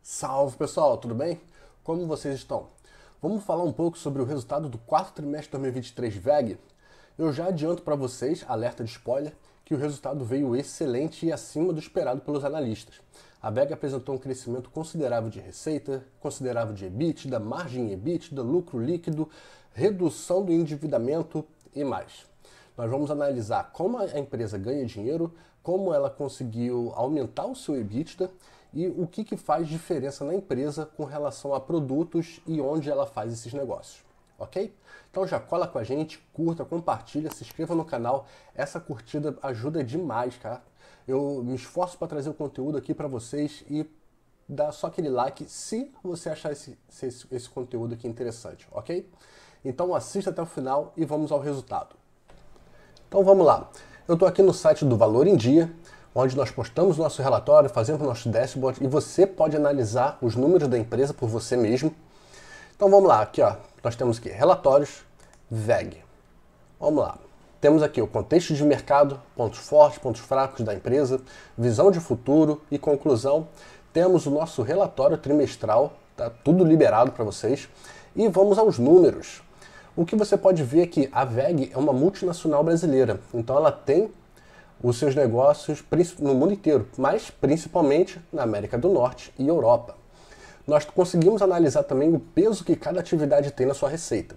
Salve pessoal, tudo bem? Como vocês estão? Vamos falar um pouco sobre o resultado do quarto trimestre de 2023 VEG. Eu já adianto para vocês, alerta de spoiler, que o resultado veio excelente e acima do esperado pelos analistas. A VEG apresentou um crescimento considerável de receita, considerável de EBITDA, margem EBITDA, lucro líquido, redução do endividamento e mais. Nós vamos analisar como a empresa ganha dinheiro, como ela conseguiu aumentar o seu EBITDA e o que faz diferença na empresa com relação a produtos e onde ela faz esses negócios, ok? Então já cola com a gente, curta, compartilha, se inscreva no canal, essa curtida ajuda demais, cara. Eu me esforço para trazer o conteúdo aqui para vocês e dá só aquele like se você achar esse conteúdo aqui interessante, ok? Então assista até o final e vamos ao resultado. Então vamos lá, eu estou aqui no site do Valor em Dia, onde nós postamos nosso relatório, fazemos nosso dashboard e você pode analisar os números da empresa por você mesmo. Então vamos lá, aqui ó, nós temos aqui relatórios, VEG. Vamos lá, temos aqui o contexto de mercado, pontos fortes, pontos fracos da empresa, visão de futuro e conclusão. Temos o nosso relatório trimestral, tá tudo liberado para vocês. E vamos aos números. O que você pode ver é que a VEG é uma multinacional brasileira, então ela tem os seus negócios no mundo inteiro, mas principalmente na América do Norte e Europa. Nós conseguimos analisar também o peso que cada atividade tem na sua receita.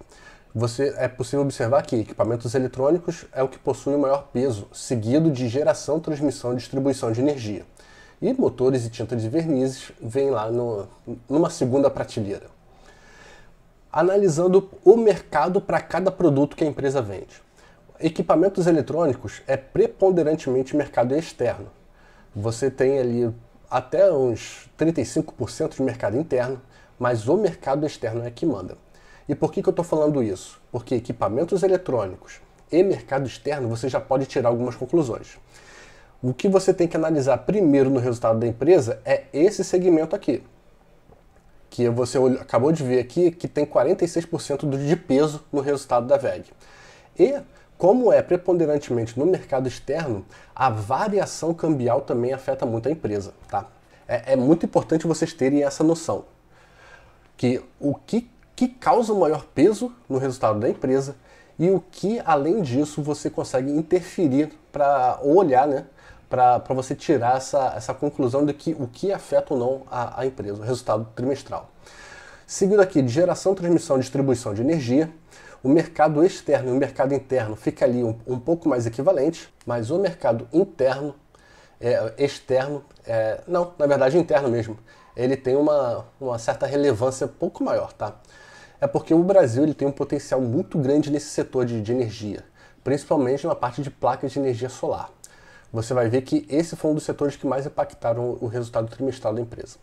É possível observar que equipamentos eletrônicos é o que possui o maior peso, seguido de geração, transmissão e distribuição de energia. E motores e tintas de vernizes vêm lá numa segunda prateleira. Analisando o mercado para cada produto que a empresa vende. Equipamentos eletrônicos é preponderantemente mercado externo. Você tem ali até uns 35% de mercado interno, mas o mercado externo é que manda. E por que eu estou falando isso? Porque equipamentos eletrônicos e mercado externo você já pode tirar algumas conclusões. O que você tem que analisar primeiro no resultado da empresa é esse segmento aqui, que você acabou de ver aqui, que tem 46% de peso no resultado da VEG. E como é preponderantemente no mercado externo, a variação cambial também afeta muito a empresa, tá? É muito importante vocês terem essa noção, que o que causa o maior peso no resultado da empresa e o que, além disso, você consegue interferir para olhar, né, para você tirar essa conclusão de que o que afeta ou não a empresa, o resultado trimestral. Seguindo aqui, de geração, transmissão e distribuição de energia, o mercado externo e o mercado interno fica ali um pouco mais equivalente, mas o mercado interno, na verdade interno mesmo, ele tem uma certa relevância um pouco maior, tá? É porque o Brasil ele tem um potencial muito grande nesse setor de energia, principalmente na parte de placas de energia solar. Você vai ver que esse foi um dos setores que mais impactaram o resultado trimestral da empresa.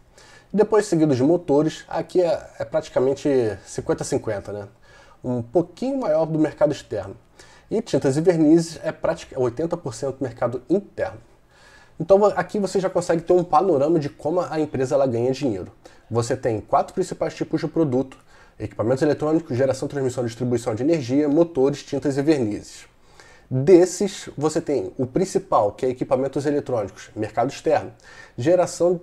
Depois, seguido de motores, aqui é praticamente 50-50, né? Um pouquinho maior do mercado externo. E tintas e vernizes é 80% do mercado interno. Então aqui você já consegue ter um panorama de como a empresa ela ganha dinheiro. Você tem 4 principais tipos de produto: equipamentos eletrônicos, geração, transmissão e distribuição de energia, motores, tintas e vernizes. Desses, você tem o principal, que é equipamentos eletrônicos, mercado externo. Geração,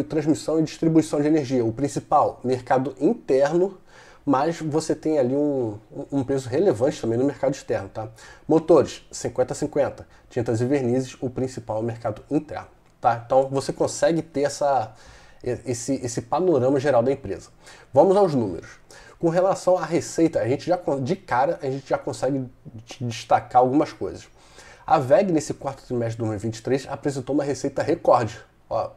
transmissão e distribuição de energia, o principal, mercado interno, mas você tem ali um peso relevante também no mercado externo, tá? Motores, 50-50. Tintas e vernizes, o principal mercado interno, tá? Então você consegue ter esse panorama geral da empresa. Vamos aos números. Com relação à receita, de cara a gente já consegue destacar algumas coisas. A VEG, nesse quarto trimestre de 2023, apresentou uma receita recorde. Ó.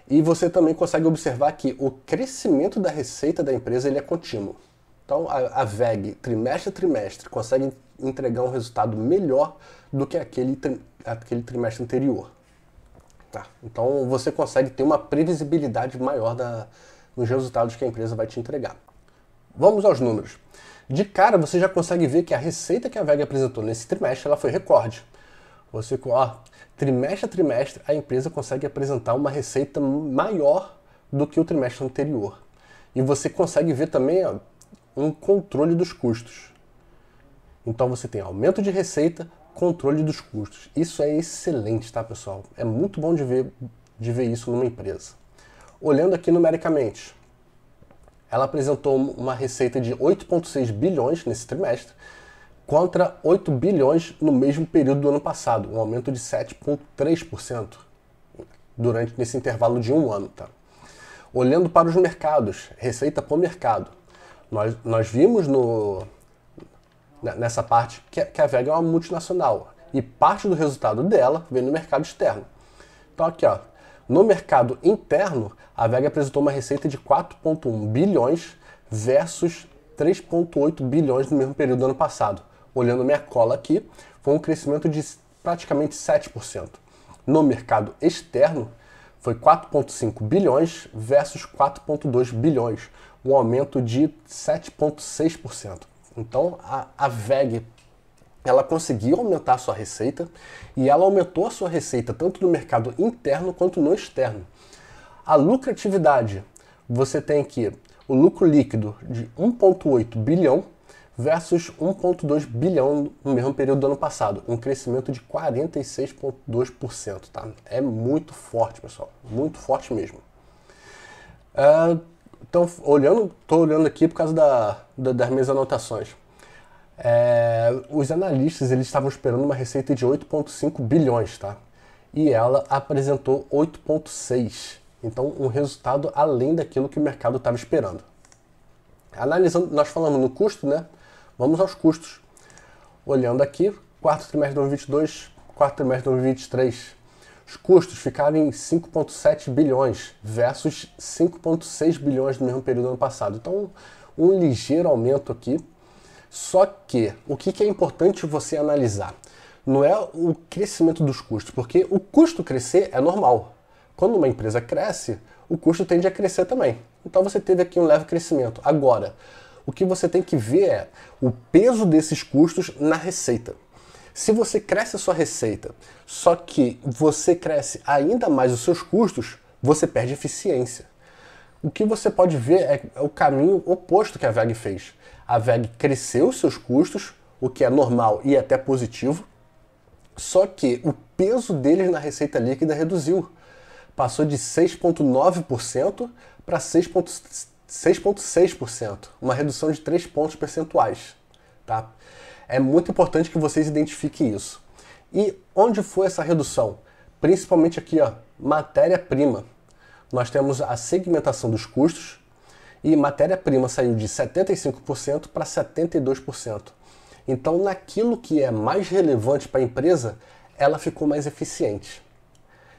E você também consegue observar que o crescimento da receita da empresa ele é contínuo. Então a VEG, trimestre a trimestre, consegue entregar um resultado melhor do que aquele trimestre anterior. Tá? Então você consegue ter uma previsibilidade maior nos resultados que a empresa vai te entregar. Vamos aos números. De cara, você já consegue ver que a receita que a VEG apresentou nesse trimestre ela foi recorde. Trimestre a trimestre, a empresa consegue apresentar uma receita maior do que o trimestre anterior. E você consegue ver também um controle dos custos. Então você tem aumento de receita, controle dos custos. Isso é excelente, tá, pessoal? É muito bom de ver isso numa empresa. Olhando aqui numericamente, ela apresentou uma receita de 8,6 bilhões nesse trimestre, contra 8 bilhões no mesmo período do ano passado, um aumento de 7,3% nesse intervalo de um ano. Tá? Olhando para os mercados, receita por mercado, nós vimos nessa parte que a VEG é uma multinacional e parte do resultado dela vem no mercado externo. Então aqui, ó, no mercado interno, a VEG apresentou uma receita de 4,1 bilhões versus 3,8 bilhões no mesmo período do ano passado. Olhando minha cola aqui, foi um crescimento de praticamente 7%. No mercado externo, foi 4,5 bilhões versus 4,2 bilhões, um aumento de 7,6%. Então, a VEG, ela conseguiu aumentar a sua receita e ela aumentou a sua receita tanto no mercado interno quanto no externo. A lucratividade, você tem aqui o lucro líquido de 1,8 bilhão versus 1,2 bilhão no mesmo período do ano passado, um crescimento de 46,2%, tá? É muito forte, pessoal, muito forte mesmo. Então, estou olhando aqui por causa das minhas anotações. Os analistas eles estavam esperando uma receita de 8,5 bilhões, tá? E ela apresentou 8,6. Então, um resultado além daquilo que o mercado estava esperando. Analisando, nós falamos no custo, né? Vamos aos custos. Olhando aqui, quarto trimestre de 2022, quarto trimestre de 2023. Os custos ficaram em 5,7 bilhões versus 5,6 bilhões no mesmo período do ano passado. Então, um ligeiro aumento aqui. Só que, o que é importante você analisar? Não é o crescimento dos custos, porque o custo crescer é normal. Quando uma empresa cresce, o custo tende a crescer também. Então você teve aqui um leve crescimento. Agora, o que você tem que ver é o peso desses custos na receita. Se você cresce a sua receita, só que você cresce ainda mais os seus custos, você perde eficiência. O que você pode ver é o caminho oposto que a VEG fez. A VEG cresceu os seus custos, o que é normal e até positivo, só que o peso deles na receita líquida reduziu. Passou de 6,9% para 6,6%, uma redução de 3 pontos percentuais. Tá? É muito importante que vocês identifiquem isso. E onde foi essa redução? Principalmente aqui, ó, matéria-prima. Nós temos a segmentação dos custos e matéria-prima saiu de 75% para 72%. Então, naquilo que é mais relevante para a empresa, ela ficou mais eficiente.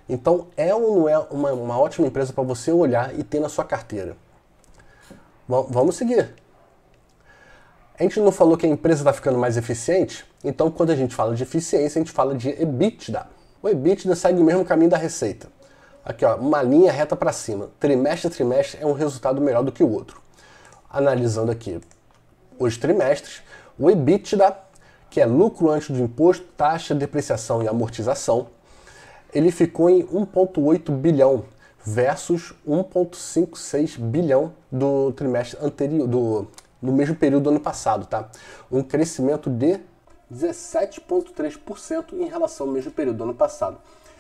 Então, é ou não é uma ótima empresa para você olhar e ter na sua carteira? Vamos seguir. A gente não falou que a empresa está ficando mais eficiente? Então, quando a gente fala de eficiência, a gente fala de EBITDA. O EBITDA segue o mesmo caminho da receita. Aqui, ó, uma linha reta para cima. Trimestre a trimestre é um resultado melhor do que o outro. Analisando aqui os trimestres, o EBITDA, que é lucro antes do imposto, taxa, depreciação e amortização, ele ficou em 1,8 bilhão versus 1,56 bilhão do trimestre anterior, no mesmo período do ano passado, tá? Um crescimento de 17,3% em relação ao mesmo período do ano passado.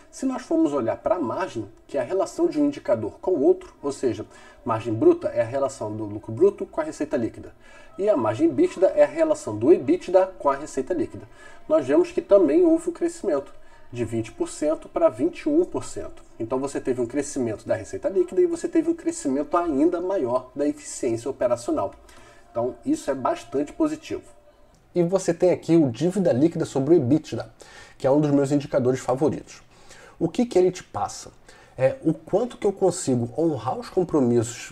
Se nós formos olhar para a margem, que é a relação de um indicador com o outro, ou seja, margem bruta é a relação do lucro bruto com a receita líquida, e a margem EBITDA é a relação do EBITDA com a receita líquida, nós vemos que também houve um crescimento de 20% para 21%. Então você teve um crescimento da receita líquida e você teve um crescimento ainda maior da eficiência operacional. Então isso é bastante positivo. E você tem aqui o dívida líquida sobre o EBITDA, que é um dos meus indicadores favoritos. O que ele te passa? É o quanto que eu consigo honrar os compromissos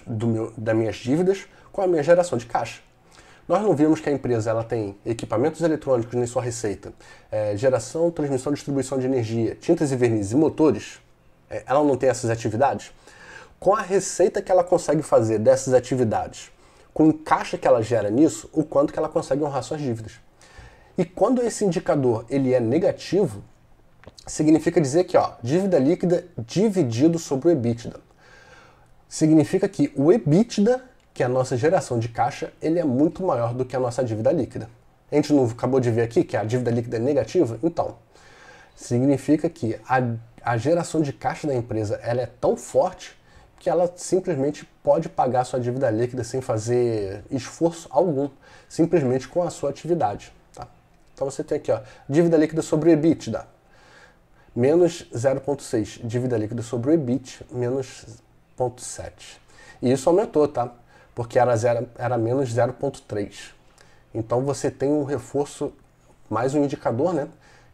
das minhas dívidas com a minha geração de caixa. Nós não vimos que a empresa ela tem equipamentos eletrônicos em sua receita, geração, transmissão, distribuição de energia, tintas e vernizes e motores. Ela não tem essas atividades? Com a receita que ela consegue fazer dessas atividades, com o caixa que ela gera nisso, o quanto que ela consegue honrar suas dívidas. E quando esse indicador ele é negativo, significa dizer que dívida líquida dividido sobre o EBITDA. Significa que o EBITDA, que é a nossa geração de caixa, ele é muito maior do que a nossa dívida líquida. A gente não acabou de ver aqui que a dívida líquida é negativa? Então, significa que a geração de caixa da empresa ela é tão forte que ela simplesmente pode pagar sua dívida líquida sem fazer esforço algum, simplesmente com a sua atividade. Tá? Então você tem aqui, ó, dívida líquida sobre o EBITDA, menos 0,6. Dívida líquida sobre o EBIT, menos 0,7. E isso aumentou, tá? Porque era menos 0,3. Então você tem um reforço, mais um indicador, né?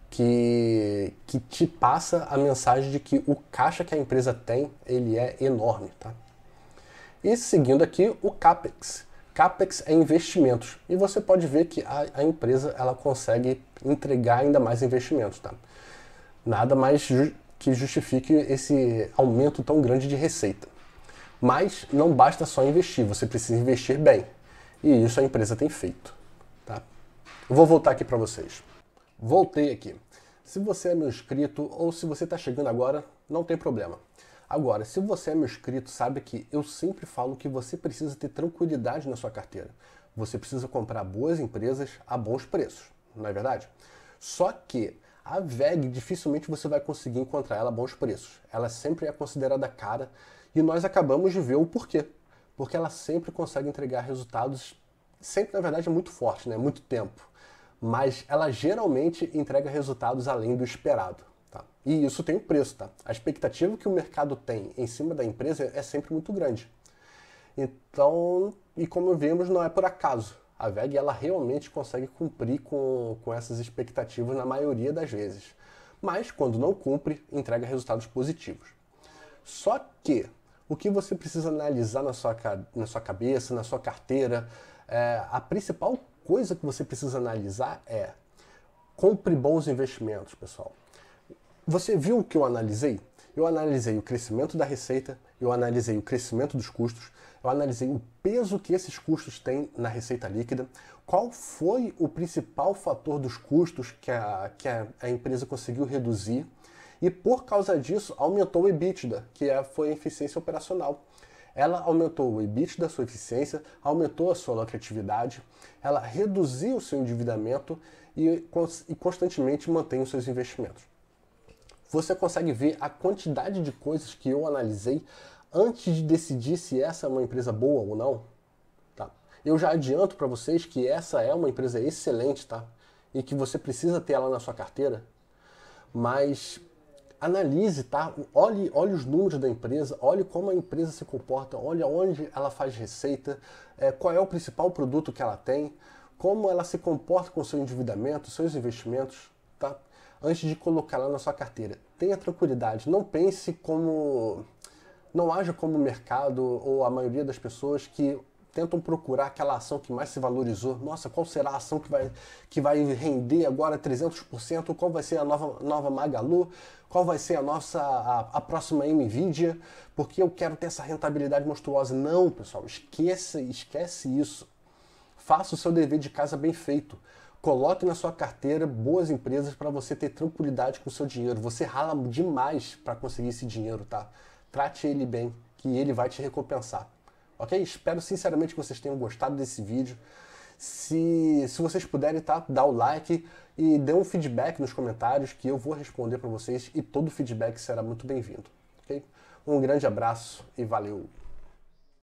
Que te passa a mensagem de que o caixa que a empresa tem, ele é enorme, tá? E seguindo aqui, o CAPEX. CAPEX é investimentos. E você pode ver que a empresa ela consegue entregar ainda mais investimentos, tá? Nada mais que justifique esse aumento tão grande de receita. Mas não basta só investir, você precisa investir bem. E isso a empresa tem feito, tá? Eu vou voltar aqui para vocês. Voltei aqui. Se você é meu inscrito ou se você está chegando agora, não tem problema. Agora, se você é meu inscrito, sabe que eu sempre falo que você precisa ter tranquilidade na sua carteira. Você precisa comprar boas empresas a bons preços, não é verdade? Só que a VEG dificilmente você vai conseguir encontrar ela a bons preços. Ela sempre é considerada cara e nós acabamos de ver o porquê. Porque ela sempre consegue entregar resultados, sempre na verdade é muito forte, né? Muito tempo. Mas ela geralmente entrega resultados além do esperado. Tá? E isso tem um preço, tá? A expectativa que o mercado tem em cima da empresa é sempre muito grande. Então, e como vemos, não é por acaso. A VEG ela realmente consegue cumprir com essas expectativas na maioria das vezes. Mas, quando não cumpre, entrega resultados positivos. Só que o que você precisa analisar na sua cabeça, na sua carteira, a principal coisa que você precisa analisar é: compre bons investimentos, pessoal. Você viu o que eu analisei? Eu analisei o crescimento da receita, eu analisei o crescimento dos custos, eu analisei o peso que esses custos têm na receita líquida, qual foi o principal fator dos custos que a empresa conseguiu reduzir, e por causa disso aumentou o EBITDA, que foi a eficiência operacional. Ela aumentou o EBITDA, sua eficiência, aumentou a sua lucratividade, ela reduziu o seu endividamento e constantemente mantém os seus investimentos. Você consegue ver a quantidade de coisas que eu analisei antes de decidir se essa é uma empresa boa ou não? Tá? Eu já adianto para vocês que essa é uma empresa excelente, tá? E que você precisa ter ela na sua carteira, mas analise, tá? Olhe os números da empresa, olhe como a empresa se comporta, olhe onde ela faz receita, qual é o principal produto que ela tem, como ela se comporta com o seu endividamento, seus investimentos, tá? Antes de colocá-la na sua carteira. Tenha tranquilidade, não pense como... Não haja como o mercado ou a maioria das pessoas que tentam procurar aquela ação que mais se valorizou. Nossa, qual será a ação que vai render agora 300%? Qual vai ser a nova Magalu? Qual vai ser a próxima Nvidia? Porque eu quero ter essa rentabilidade monstruosa. Não, pessoal, esquece isso. Faça o seu dever de casa bem feito. Coloque na sua carteira boas empresas para você ter tranquilidade com o seu dinheiro. Você rala demais para conseguir esse dinheiro, tá? Trate ele bem, que ele vai te recompensar. Ok? Espero sinceramente que vocês tenham gostado desse vídeo. Se vocês puderem, tá? Dá o like e dê um feedback nos comentários que eu vou responder para vocês e todo feedback será muito bem-vindo. Ok? Um grande abraço e valeu!